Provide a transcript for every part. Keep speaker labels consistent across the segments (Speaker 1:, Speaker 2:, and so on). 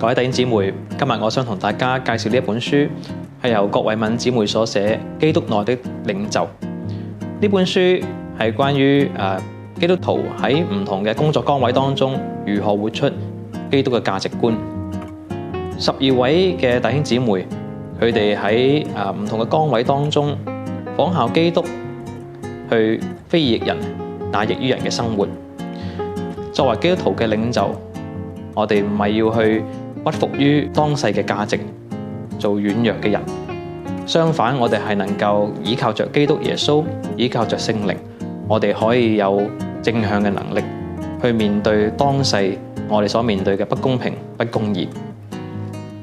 Speaker 1: 各位弟兄姊妹，今日我想同大家介紹呢一本書，係由郭偉敏姊妹所寫《基督內的領袖》。呢本書係關於基督徒喺唔同嘅工作崗位當中如何活出基督嘅價值觀。12位嘅弟兄姊妹，佢哋喺唔同嘅崗位當中仿效基督，去非義役人，那役於人嘅生活。作為基督徒嘅領袖，我哋唔係要去屈服於當世嘅價值，做軟弱嘅人。相反，我哋係能夠依靠着基督耶穌，依靠着聖靈，我哋可以有正向嘅能力去面對當世我哋所面對嘅不公平、不公義。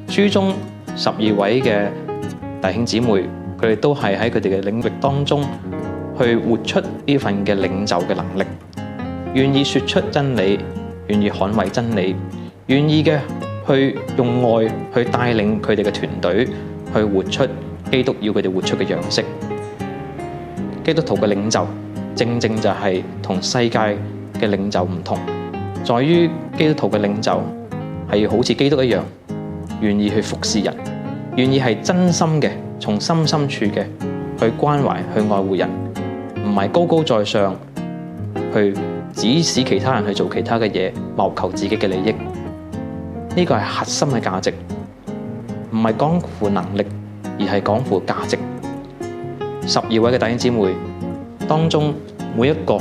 Speaker 1: 書中12位嘅弟兄姊妹，佢哋都係喺佢哋嘅領域當中去活出呢份嘅領袖嘅能力，願意說出真理，願意捍衛真理，願意嘅去用愛去帶領佢哋嘅團隊去活出基督要佢哋活出嘅樣式。基督徒嘅領袖正正就係同世界嘅領袖唔同，在於基督徒嘅領袖係好似基督一樣，願意去服侍人，願意係真心嘅從心深處嘅去關懷去愛護人，唔係高高在上去指使其他人去做其他嘅嘢，謀求自己嘅利益。呢個係核心嘅價值，唔係講乎能力，而係講乎價值。12位嘅弟兄姊妹當中，每一個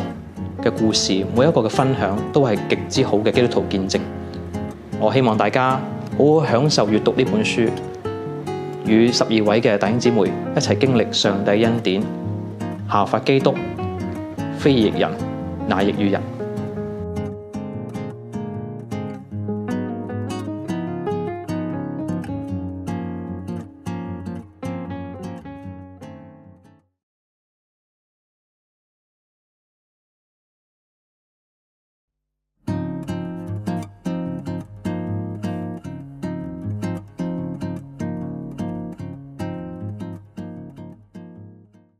Speaker 1: 嘅故事，每一個嘅分享，都係極之好嘅基督徒見證。我希望大家好好享受閱讀呢本書，與12位嘅弟兄姊妹一齊經歷上帝恩典，效法基督，非義役人，那役於人。